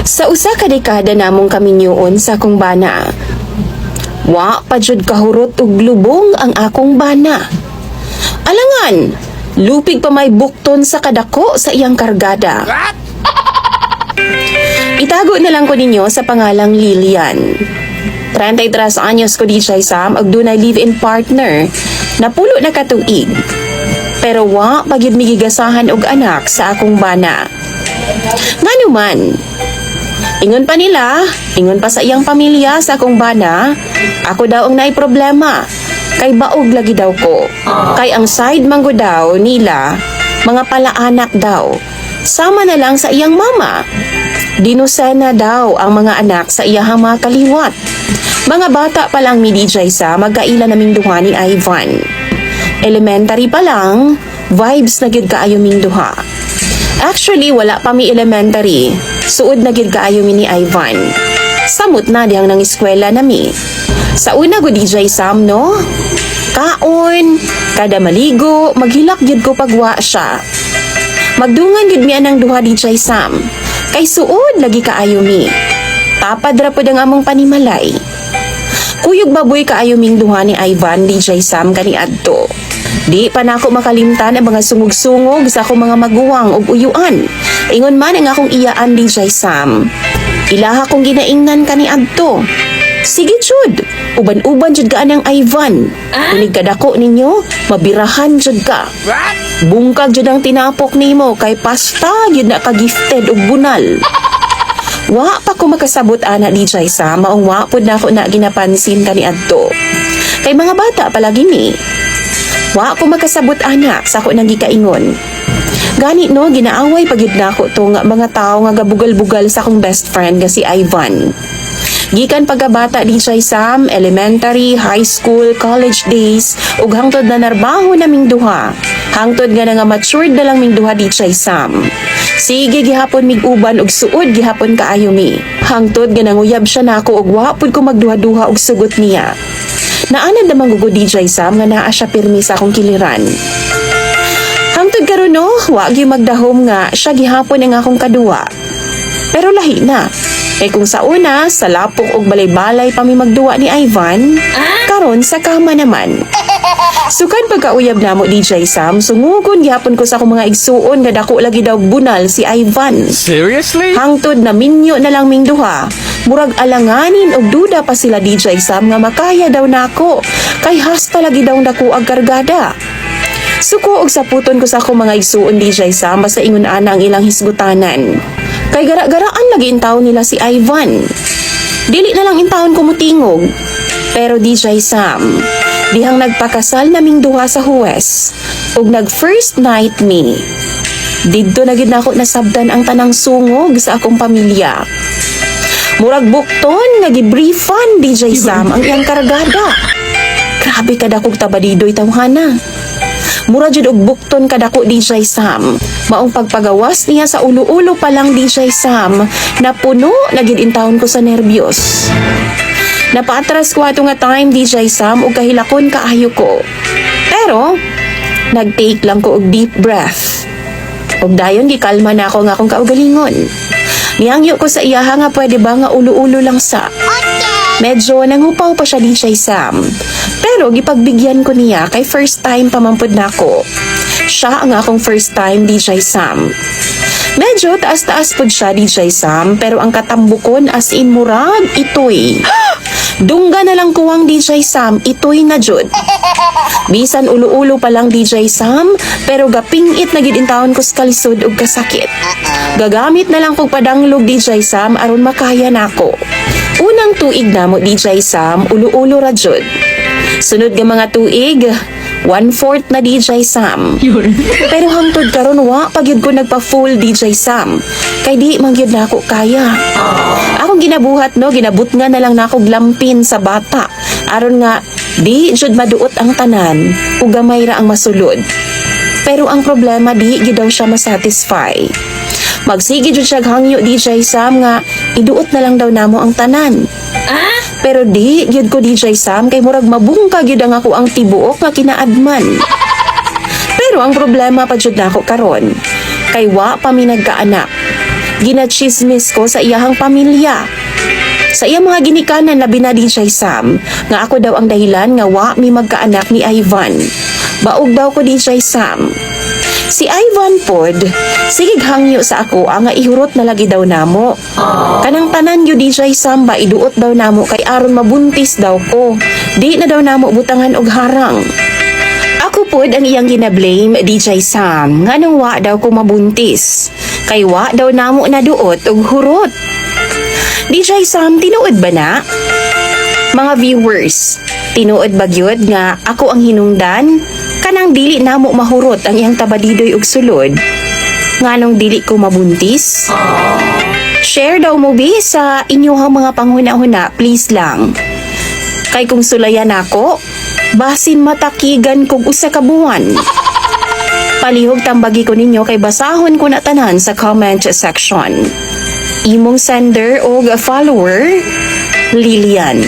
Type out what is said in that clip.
Sa usa ka dekada namong kami niyoon sa akong bana. Wa pa jud kahurot ug lubong ang akong bana. Alangan, lupig pa may bukton sa kadako sa iyang kargada. Itago na lang ko ninyo sa pangalang Lilian. 33 anyos ko di siya Sam ug dunay live-in partner na pulo na katuig. Pero wa pagid migigasahan og anak sa akong bana. Nganuman, ingon pa nila, ingon pa sa iyang pamilya sa akong bana, ako daw ang naay problema. Kay baog lagi daw ko. Kay ang side manggo daw nila, mga palaanak daw. Sama na lang sa iyang mama. Dinusena daw ang mga anak sa iyahang mga kaliwat. Mga bata pa lang mi DJ sa magkaila naming duha ni Ivan. Elementary pa lang, vibes na gid kaayo ming duha. Actually, wala pa mi elementary. Suod na gid kaayo mi ni Ivan. Samot na dihang nang eskwela nami. Sa una go DJ Sam, no? Kaon, kada maligo, maghilak gid ko pagwa siya. Magdungan gid mi anang duha DJ Sam. Kay suod lagi kaayo mi. Tapad ra pud ang among panimalay. Kuyog baboy kaayo ming duha ni Ivan DJ Sam kaniadto. Di pa na ako makalimtan ang mga sungog-sungog sa akong mga maguwang ug uyuan. Ingon man ang akong iyaan DJ Sam. Ilaha kong ginaingnan kaniadto. Sige jud, uban-uban jud ka anang Ivan. Unig kadako ninyo, mabirahan jud ka. Bungkag jud ang tinapok nimo kay pasta yun na ka-gifted og bunal. Wa pa ko makasabot ana DJ Sam, maong wa pud na ako na ginapansin kaniadto. Kay mga bata palagi ni. Wa ko makasabot ana sa ako nang gikaingon. Gani no, ginaaway pagid nako to nga mga tao nga gabugal-bugal sa akong best friend nga si Ivan. Gikan pagkabata DJ Sam, elementary, high school, college days, ug hangtod na narbaho naming duha. Hangtod nga nga matured na lang ming duha DJ Sam. Sige gihapon mig uban og suod gihapon kaayo mi. Hangtod nga nanguyab siya nako og wa pud ko magduha-duha og sugot niya. Naanad namang gugo DJ Sam nga naa siya pirmi sa akong kiliran. Hangtod karon no, wa gyud magdahom nga siya gihapon ang akong kaduwa. Pero lahi na. Kay kung sa una, sa lapok og balay-balay pa mi magduwa ni Ivan, karon sa kama naman. Sukan pagkauyab namo DJ Sam, sungugon gihapon ko sa akong mga igsuon nga dako lagi daw bunal si Ivan. Seriously? Hangtod na minyo na lang ming duha. Murag alanganin og duda pa sila DJ Sam nga makaya daw nako. Kay hasta lagi daw dako ag kargada. Suko og saputon ko sa akong mga igsuon DJ Sam basta ingon ana ang ilang hisgutanan. Kay gara-garaan lagi intawon nila si Ivan. Dili na lang intawon ko mutingog. Pero DJ Sam, dihang nagpakasal naming duha sa Huwes ug nag first night me. Didto na gid nako nasabdan ang tanang sungog sa akong pamilya. Murag bukton nga gibriefan DJ Sam ang iyang kargada. Grabe kada kog tabadidoy tawhana. Mura jud og bukton kadako DJ Sam. Maong pagpagawas niya sa ulo-ulo pa lang DJ Sam, napuno na gid intawon ko sa nervyos. Napaatras ko ato nga time DJ Sam ug kahilakon kaayo ko. Pero nag-take lang ko og deep breath. Ug dayon gikalma na ako nga akong kaugalingon. Niyangyo ko sa iyaha nga pwede ba nga ulo-ulo lang sa. Medyo nangupaw pa siya DJ Sam. Pero gipagbigyan ko niya kay first time pamampod na ako. Siya ang akong first time DJ Sam. Medyo taas-taas pod siya DJ Sam pero ang katambukon as in murag itoy. Dungga na lang kuwang DJ Sam, itoy na jud. Bisan ulo-ulo pa lang DJ Sam pero gapingit na gid intawon ko sa kalisod ug kasakit. Gagamit na lang kog padanglog DJ Sam aron makaya nako. Unang tuig namo DJ Sam, ulo-ulo ra jud. Sunod nga mga tuig, 1/4 na DJ Sam. Pero hangtod karon wa pagyud ko nagpa-full DJ Sam. Kay di man gyud nako kaya. Akong ginabuhat no, ginabut nga na lang nako glampin sa bata. Aron nga di jud maduot ang tanan ug gamay ra ang masulod. Pero ang problema di gyud daw siya masatisfy. Magsige jud siya hangyo DJ Sam nga iduot na lang daw namo ang tanan. Pero di gyud ko DJ Sam kay murag mabungka gyud ang ako ang tibuok nga kinaadman. Pero ang problema pa jud nako karon kay wa pa mi nagkaanak. ginachismis ko sa iyahang pamilya. Sa iyang mga ginikanan labi na din siya Sam, nga ako daw ang dahilan nga wa mi magkaanak ni Ivan. Baog daw ko din siya Sam. Si Ivan pod, sige hangyo sa ako ang nga ihurot na lagi daw namo. Kanang tanan yu di siya Sam ba iduot daw namo kay aron mabuntis daw ko. Di na daw namo butangan og harang. Ako pod ang iyang ginablame DJ Sam nga nang wa daw ko mabuntis. Kay wa daw namo naduot og hurot. DJ Sam, tinuod ba na? Mga viewers, tinuod ba gyud nga ako ang hinungdan? Kanang dili namo mahurot ang iyang tabadidoy og sulod. Nganong dili ko mabuntis? Share daw mo bi sa inyong mga panghuna-huna, please lang. Kay kung sulayan ako, basin matakigan kog usa ka buwan. Palihog tambagi ko ninyo kay basahon ko na tanan sa comment section. Imong sender o follower, Lilian.